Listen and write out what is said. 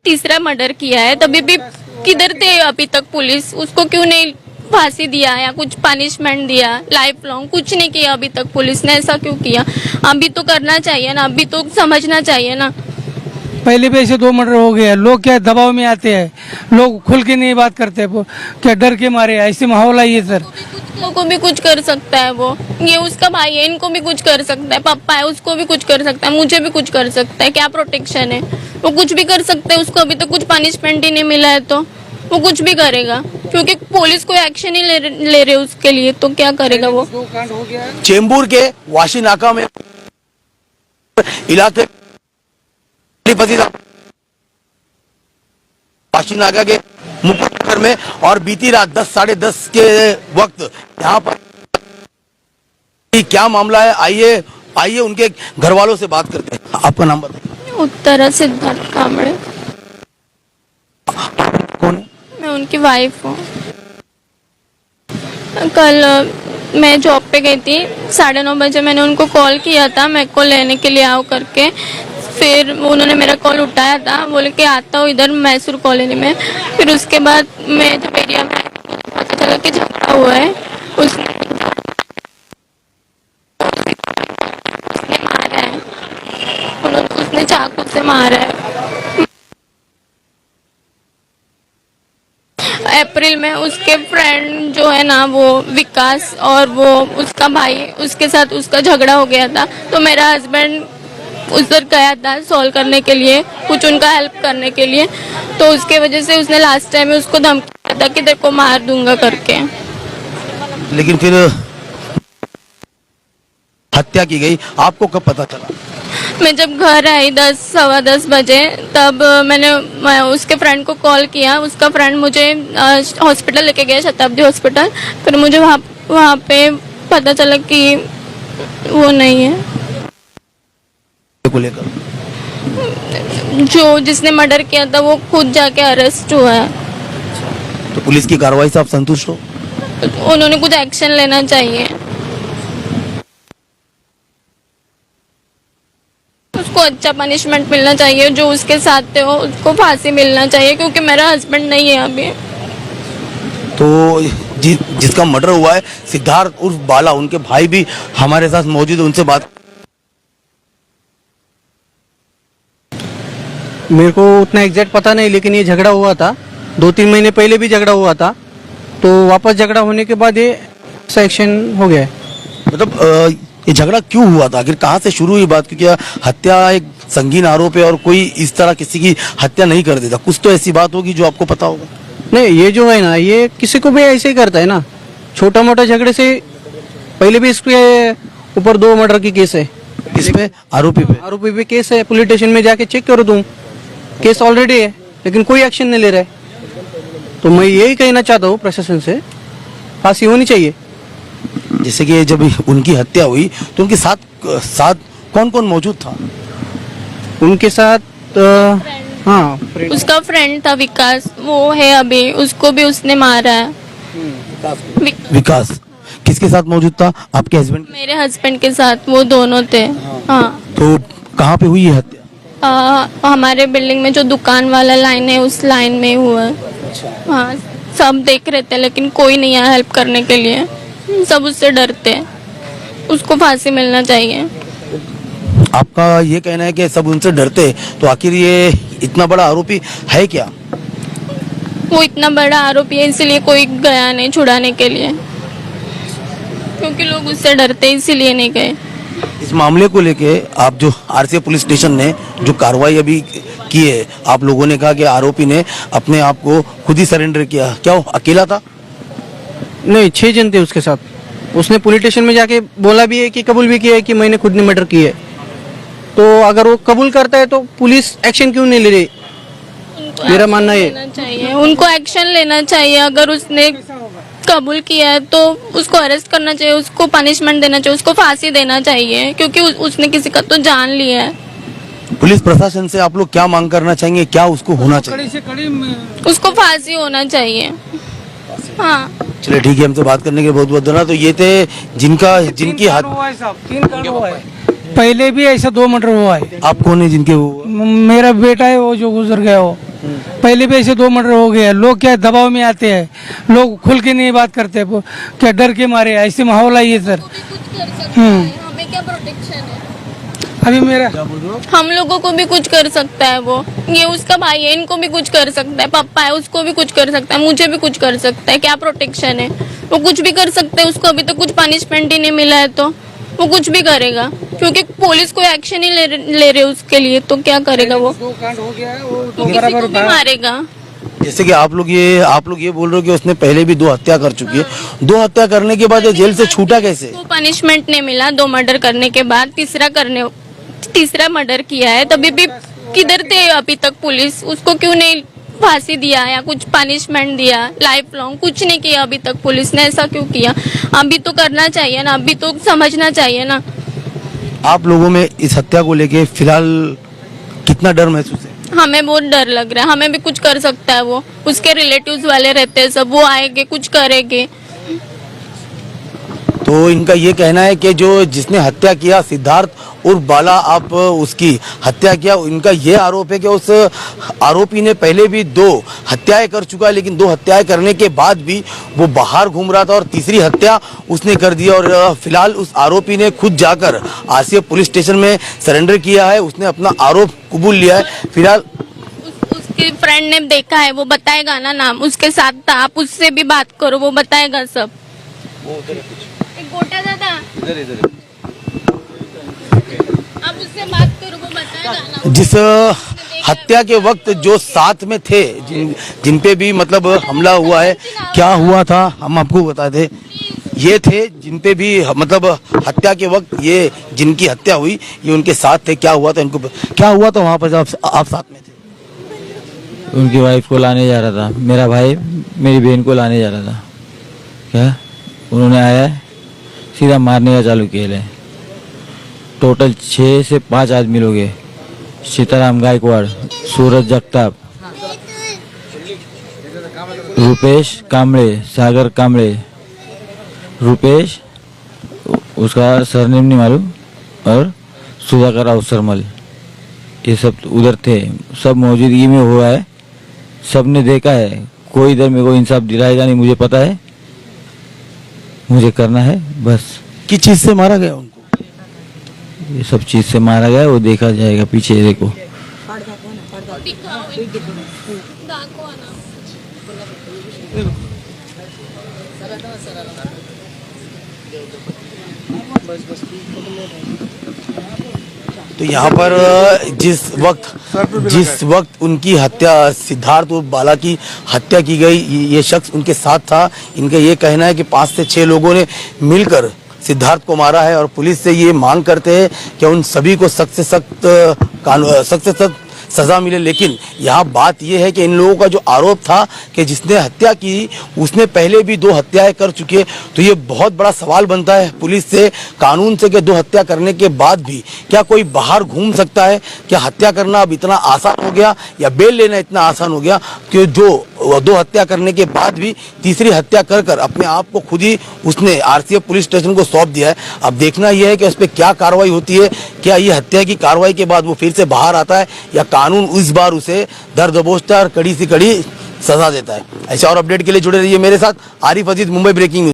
तीसरा मर्डर किया है, तभी भी किधर थे अभी तक पुलिस? उसको क्यों नहीं फांसी दिया या कुछ पनिशमेंट दिया? लाइफ लॉन्ग कुछ नहीं किया अभी तक पुलिस ने, ऐसा क्यों किया? अभी तो करना चाहिए ना, अभी तो समझना चाहिए ना। पहले भी ऐसे 2 मर्डर हो गए। लोग क्या दबाव में आते हैं, लोग खुल के नहीं बात करते, क्या डर के मारे, ऐसे माहौल है ये सर। लोगों को भी कुछ कर सकता है वो, ये उसका भाई है, इनको भी कुछ कर सकता है, पापा है उसको भी कुछ कर सकता है, मुझे भी कुछ कर सकता है। क्या प्रोटेक्शन है? वो कुछ भी कर सकता है, उसको अभी तक कुछ पनिशमेंट ही नहीं मिला है तो वो कुछ भी करेगा, क्योंकि पुलिस कोई एक्शन ही ले रहे उसके लिए, तो क्या करेगा वो? चेंबूर के वाशी नाका में इलाके वाशी नाका के मुकुंदनगर में और बीती रात 10 साढ़े 10 के वक्त यहाँ पर क्या मामला है, आइए उनके घर वालों से बात करते हैं। आपका नाम बताइए। उत्तरा सिद्धार्थ कांबड़े। कौन है? मैं उनकी वाइफ हूँ। कल मैं जॉब पे गई थी, 9:30 बजे मैंने उनको कॉल किया था मेरे को लेने के लिए आओ करके। फिर उन्होंने मेरा कॉल उठाया था, बोले कि आता हूँ इधर मैसूर कॉलोनी में। फिर उसके बाद मैं जब एरिया में पता चला कि झगड़ा हुआ है, उसने मारा है, उसने चाकू से मारा है। अप्रैल में उसके फ्रेंड जो है ना वो विकास और वो उसका भाई, उसके साथ उसका झगड़ा हो गया था, तो मेरा हस्बैंड उधर गया था सॉल्व करने के लिए, कुछ उनका हेल्प करने के लिए। तो उसके वजह से उसने लास्ट टाइम में उसको धमकी दिया था कि तेरे को मार दूंगा करके। लेकिन फिर हत्या की गई, आपको कब पता चला? मैं जब घर आई 10 सवा 10 बजे, तब मैं उसके फ्रेंड को कॉल किया। उसका फ्रेंड मुझे हॉस्पिटल लेके गया, शताब्दी हॉस्पिटल। फिर मुझे वहाँ पे पता चला कि वो नहीं है। को लेकर जो जिसने मर्डर किया था वो खुद जाके अरेस्ट हुआ है। तो पुलिस की कार्रवाई से आप संतुष्ट हो? उन्होंने कुछ एक्शन लेना चाहिए, उसको अच्छा पनिशमेंट मिलना चाहिए। जो उसके साथ थे वो उसको फांसी मिलना चाहिए, क्योंकि मेरा हस्बैंड नहीं है अभी। तो जिसका मर्डर हुआ है सिद्धार्थ उर्फ बाला, उनके भाई भी हमारे साथ मौजूद है, उनसे बात। मेरे को उतना एग्जैक्ट पता नहीं, लेकिन ये झगड़ा हुआ था 2-3 महीने पहले भी झगड़ा हुआ था, तो वापस झगड़ा होने के बाद ये एक्शन हो गया है। मतलब ये झगड़ा क्यों हुआ था, आखिर कहाँ से शुरू हुई बात? क्योंकि हत्या एक संगीन आरोप है और कोई इस तरह किसी की हत्या नहीं कर देता। कुछ तो ऐसी बात होगी जो आपको पता होगा। नहीं, ये जो है ना, ये किसी को भी ऐसे ही करता है ना, छोटा मोटा झगड़े से। पहले भी इसके ऊपर 2 मर्डर की केस है। इसमें आरोपी पे केस है, पुलिस स्टेशन में जाके चेक करो तुम, केस ऑलरेडी है, लेकिन कोई एक्शन नहीं ले रहा है। तो मैं यही कहना चाहता हूँ प्रशासन से, फांसी होनी चाहिए। जैसे कि जब उनकी हत्या हुई तो उनके साथ कौन कौन मौजूद था? उनके साथ हाँ, उसका फ्रेंड था विकास, वो है अभी, उसको भी उसने मारा है। विकास किसके साथ मौजूद था? आपके हस्बैंड? मेरे हस्बैंड के साथ वो दोनों थे। हाँ। तो कहाँ पे हुई है हत्या? हमारे बिल्डिंग में जो दुकान वाला लाइन है उस लाइन में हुआ है। हाँ, सब देख रहे थे लेकिन कोई नहीं आया हेल्प करने के लिए, सब उससे डरते हैं। उसको फांसी मिलना चाहिए। आपका ये कहना है कि सब उनसे डरते, तो आखिर ये इतना बड़ा आरोपी है क्या? वो इतना बड़ा आरोपी है इसलिए कोई गया नहीं छुड़ाने के लिए, क्योंकि लोग उससे डरते इसीलिए नहीं गए। इस मामले को लेके आप जो आरसीए पुलिस स्टेशन ने जो कार्रवाई अभी की है, आप लोगों ने कहा कि आरोपी ने अपने आप को खुद ही सरेंडर किया, क्या वो अकेला था? नहीं, 6 जन थे उसके साथ। उसने पुलिस स्टेशन में जाके बोला भी है कि कबूल भी किया है कि मैंने खुद ने मर्डर किया है। तो अगर वो कबूल करता है तो पुलिस एक्शन क्यों नहीं ले रही? मेरा मानना है उनको एक्शन लेना चाहिए। अगर उसने कबूल किया है तो उसको अरेस्ट करना चाहिए, उसको पनिशमेंट देना चाहिए, उसको फांसी देना चाहिए, क्योंकि उसने किसी का तो जान लिया है। पुलिस प्रशासन से आप लोग क्या मांग करना चाहेंगे, क्या उसको होना चाहिए? उसको फांसी होना चाहिए। हाँ, चलिए ठीक है, हमसे बात करने के बहुत बहुत धन्यवाद। तो ये थे जिनकी पहले भी ऐसा 2 मर्डर हुआ है। आप कौन है जिनके? मेरा बेटा है वो जो गुजर गया हो। पहले भी ऐसे 2 मर्डर हो गए हैं। लोग क्या दबाव में आते हैं, लोग खुल के नहीं बात करते, क्या डर के मारे, ऐसे माहौल है ये सर। हमें क्या प्रोटेक्शन है? अभी मेरा हम लोगों को भी कुछ कर सकता है वो, ये उसका भाई है, इनको भी कुछ कर सकता है, पापा है उसको भी कुछ कर सकता है, मुझे भी कुछ कर सकता है। क्या प्रोटेक्शन है? वो कुछ भी कर सकता है, उसको अभी तो कुछ पनिशमेंट ही नहीं मिला है तो वो कुछ भी करेगा, क्योंकि पुलिस कोई एक्शन ही ले रहे उसके लिए, तो क्या करेगा वो? 2 कांड हो गया है, वो तो किसी को भी मारेगा। जैसे कि आप लोग ये बोल रहे हो कि उसने पहले भी 2 हत्या कर चुकी है। 2 हत्या करने के बाद ये जेल से छूटा कैसे? उसको पनिशमेंट नहीं मिला, 2 मर्डर करने के बाद तीसरा मर्डर किया है, तभी भी किधर थे अभी तक पुलिस? उसको क्यों नहीं फांसी दिया या कुछ पनिशमेंट दिया? लाइफ लॉन्ग कुछ नहीं किया अभी तक पुलिस ने, ऐसा क्यों किया? अभी तो करना चाहिए ना, अभी तो समझना चाहिए ना। आप लोगों में इस हत्या को लेके फिलहाल कितना डर महसूस है? हमें बहुत डर लग रहा है, हमें भी कुछ कर सकता है वो, उसके रिलेटिव्स वाले रहते हैं सब, वो आएंगे कुछ करेंगे। तो इनका ये कहना है कि जो जिसने हत्या किया सिद्धार्थ और बाला, आप उसकी हत्या किया, इनका ये आरोप है कि उस आरोपी ने पहले भी 2 हत्याएं कर चुका है, लेकिन 2 हत्याएं करने के बाद भी वो बाहर घूम रहा था और तीसरी हत्या उसने कर दी। और फिलहाल उस आरोपी ने खुद जाकर आसिया पुलिस स्टेशन में सरेंडर किया है, उसने अपना आरोप कबूल लिया है। फिलहाल उसके फ्रेंड ने देखा है, वो बताएगा ना, नाम उसके साथ था, आप उससे भी बात करो, वो बताएगा सब। एक गोटा दादा आप उससे बात करो, वो बताएगा ना। जिस हत्या के वक्त जो साथ में थे, जिन पे भी मतलब हमला हुआ है, क्या हुआ था हम आपको बता दें। ये थे जिन पे भी मतलब हत्या के वक्त ये जिनकी हत्या हुई, ये उनके साथ थे। क्या हुआ था इनको, क्या हुआ था वहाँ पर जब आप साथ में थे? उनकी वाइफ को लाने जा रहा था, मेरा भाई मेरी बहन को लाने जा रहा था। क्या उन्होंने आया सीधा मारने का चालू किया है। टोटल 6 से 5 आदमी लोग हैं। सीताराम गायकवाड़, सूरज जगताप, रुपेश कामड़े, सागर कामड़े, रुपेश उसका सरनेम नहीं मालूम, और सुधाकर राव सरमल, ये सब उधर थे। सब मौजूदगी में हुआ है, सब ने देखा है। कोई इधर मेरे को इंसाफ दिलाएगा नहीं, मुझे पता है, मुझे करना है बस। किस चीज से मारा गया उनको? ये सब चीज से मारा गया, वो देखा जाएगा पीछे। देखो तो यहाँ पर जिस वक्त उनकी हत्या, सिद्धार्थ और बाला की हत्या की गई, ये शख्स उनके साथ था। इनका ये कहना है कि 5 से 6 लोगों ने मिलकर सिद्धार्थ को मारा है और पुलिस से ये मांग करते हैं कि उन सभी को सख्त से सख्त सजा मिले। लेकिन यहाँ बात यह है कि इन लोगों का जो आरोप था कि जिसने हत्या की उसने पहले भी 2 हत्याएं कर चुके, तो ये बहुत बड़ा सवाल बनता है पुलिस से, कानून से, कि 2 हत्या करने के बाद भी क्या कोई बाहर घूम सकता है? क्या हत्या करना अब इतना आसान हो गया या बेल लेना इतना आसान हो गया कि जो 2 हत्या करने के बाद भी तीसरी हत्या कर अपने आप को खुद ही उसने आरसीएफ पुलिस स्टेशन को सौंप दिया है। अब देखना यह है कि उस पर क्या कार्रवाई होती है। क्या ये हत्या की कार्रवाई के बाद वो फिर से बाहर आता है या कानून इस बार उसे दर दबोचता और कड़ी से कड़ी सजा देता है? ऐसे और अपडेट के लिए जुड़े रहिए मेरे साथ। आरिफ अजीज, मुंबई ब्रेकिंग न्यूज।